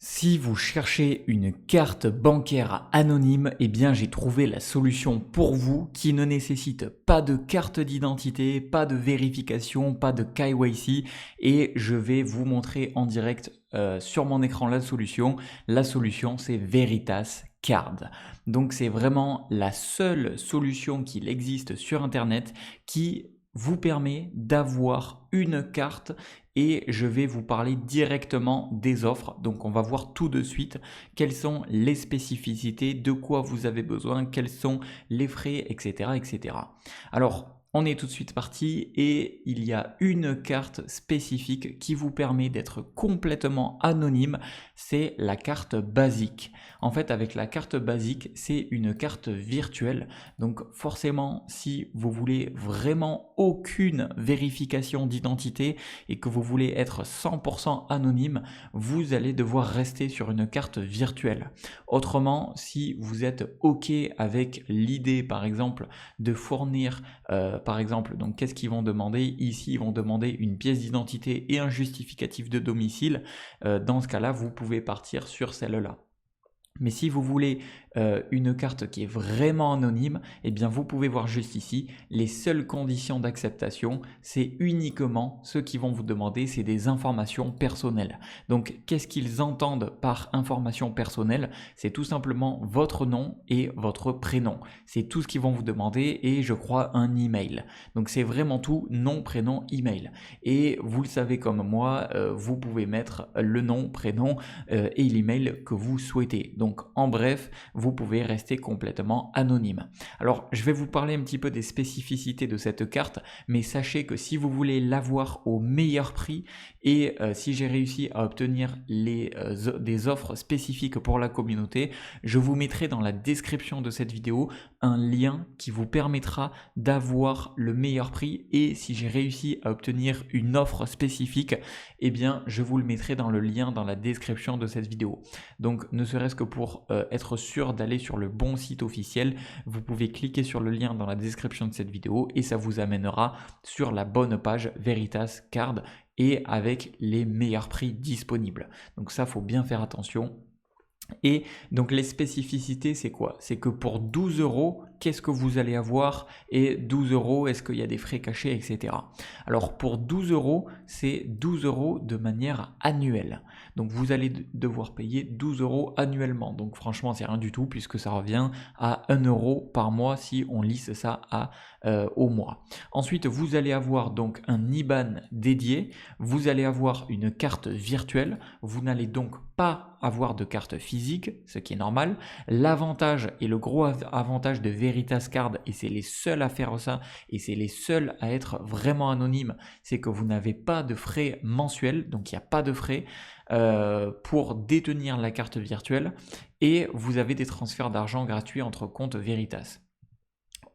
Si vous cherchez une carte bancaire anonyme, eh bien j'ai trouvé la solution pour vous qui ne nécessite pas de carte d'identité, pas de vérification, pas de KYC et je vais vous montrer en direct sur mon écran la solution. La solution c'est Veritas Card. Donc c'est vraiment la seule solution qu'il existe sur internet qui vous permet d'avoir une carte et je vais vous parler directement des offres. Donc on va voir tout de suite quelles sont les spécificités, de quoi vous avez besoin, quels sont les frais, etc. etc. Alors on est tout de suite parti et il y a une carte spécifique qui vous permet d'être complètement anonyme, c'est la carte basique. En fait avec la carte basique c'est une carte virtuelle, donc forcément si vous voulez vraiment aucune vérification d'identité et que vous voulez être 100% anonyme, vous allez devoir rester sur une carte virtuelle. Autrement, si vous êtes OK avec l'idée par exemple de fournir par exemple, donc qu'est-ce qu'ils vont demander? Ici, ils vont demander une pièce d'identité et un justificatif de domicile. Dans ce cas-là, vous pouvez partir sur celle-là. Mais si vous voulez une carte qui est vraiment anonyme, eh bien vous pouvez voir juste ici, les seules conditions d'acceptation, c'est uniquement ce qu'ils vont vous demander, c'est des informations personnelles. Donc qu'est-ce qu'ils entendent par information personnelle? C'est tout simplement votre nom et votre prénom. C'est tout ce qu'ils vont vous demander et je crois un email. Donc c'est vraiment tout, nom, prénom, email. Et vous le savez comme moi, vous pouvez mettre le nom, prénom et l'email que vous souhaitez. Donc en bref, vous pouvez rester complètement anonyme. Alors je vais vous parler un petit peu des spécificités de cette carte, mais sachez que si vous voulez l'avoir au meilleur prix et si j'ai réussi à obtenir des offres spécifiques pour la communauté, je vous mettrai dans la description de cette vidéo un lien qui vous permettra d'avoir le meilleur prix et si j'ai réussi à obtenir une offre spécifique, eh bien je vous le mettrai dans le lien dans la description de cette vidéo. Donc ne serait-ce que pour être sûr d'aller sur le bon site officiel, vous pouvez cliquer sur le lien dans la description de cette vidéo et ça vous amènera sur la bonne page Veritas Card et avec les meilleurs prix disponibles. Donc ça, faut bien faire attention. Et donc les spécificités, c'est quoi? C'est que pour 12 euros, qu'est-ce que vous allez avoir? Et 12 euros, est-ce qu'il y a des frais cachés, etc. Alors pour 12 euros, c'est 12 euros de manière annuelle. Donc vous allez devoir payer 12 euros annuellement. Donc franchement, c'est rien du tout puisque ça revient à 1 euro par mois si on lisse ça au mois. Ensuite, vous allez avoir donc un IBAN dédié. Vous allez avoir une carte virtuelle. Vous n'allez donc pas avoir de carte physique, ce qui est normal. L'avantage et le gros avantage de Veritas Card, et c'est les seuls à faire ça, et c'est les seuls à être vraiment anonymes, c'est que vous n'avez pas de frais mensuels, donc il n'y a pas de frais pour détenir la carte virtuelle, et vous avez des transferts d'argent gratuits entre comptes Veritas.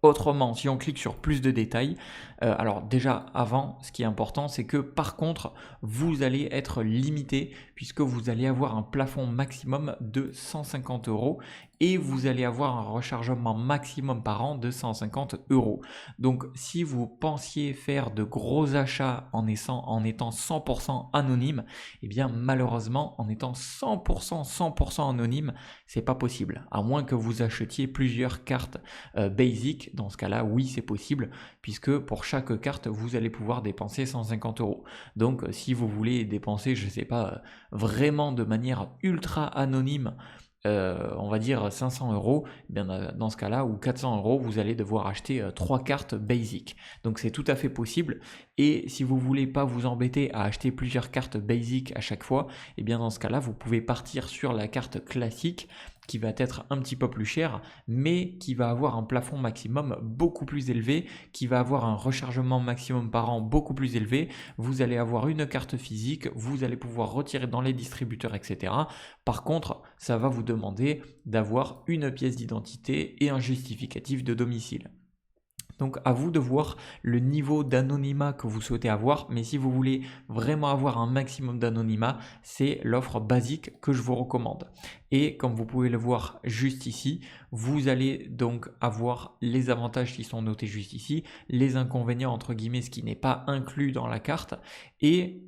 Autrement, si on clique sur plus de détails, alors déjà avant, ce qui est important, c'est que par contre, vous allez être limité puisque vous allez avoir un plafond maximum de 150 euros et vous allez avoir un rechargement maximum par an de 150 euros. Donc si vous pensiez faire de gros achats en étant 100% anonyme, eh bien malheureusement en étant 100% anonyme, c'est pas possible. À moins que vous achetiez plusieurs cartes basic, dans ce cas-là, oui, c'est possible, puisque pour chaque carte, vous allez pouvoir dépenser 150 euros. Donc, si vous voulez dépenser, je ne sais pas, vraiment de manière ultra anonyme, on va dire 500 euros, eh bien dans ce cas-là, ou 400 euros, vous allez devoir acheter 3 cartes basic. Donc c'est tout à fait possible. Et si vous voulez pas vous embêter à acheter plusieurs cartes basic à chaque fois, eh bien dans ce cas-là, vous pouvez partir sur la carte classique qui va être un petit peu plus chère, mais qui va avoir un plafond maximum beaucoup plus élevé, qui va avoir un rechargement maximum par an beaucoup plus élevé. Vous allez avoir une carte physique, vous allez pouvoir retirer dans les distributeurs, etc. Par contre, ça va vous demander d'avoir une pièce d'identité et un justificatif de domicile. Donc à vous de voir le niveau d'anonymat que vous souhaitez avoir, mais si vous voulez vraiment avoir un maximum d'anonymat, c'est l'offre basique que je vous recommande. Et comme vous pouvez le voir juste ici, vous allez donc avoir les avantages qui sont notés juste ici, les inconvénients entre guillemets, ce qui n'est pas inclus dans la carte, et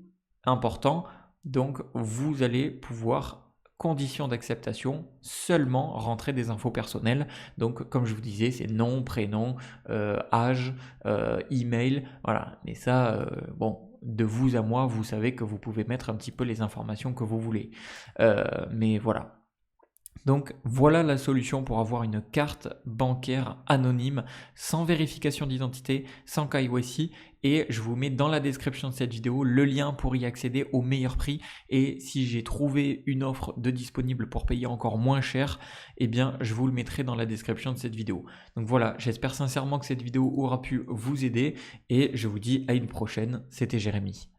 important, donc vous allez pouvoir conditions d'acceptation, seulement rentrer des infos personnelles. Donc comme je vous disais, c'est nom, prénom, âge, email, voilà. Mais ça, bon, de vous à moi, vous savez que vous pouvez mettre un petit peu les informations que vous voulez. Mais voilà. Donc voilà la solution pour avoir une carte bancaire anonyme sans vérification d'identité, sans KYC, et je vous mets dans la description de cette vidéo le lien pour y accéder au meilleur prix. Et si j'ai trouvé une offre de disponible pour payer encore moins cher, eh bien je vous le mettrai dans la description de cette vidéo. Donc voilà, j'espère sincèrement que cette vidéo aura pu vous aider et je vous dis à une prochaine. C'était Jérémy.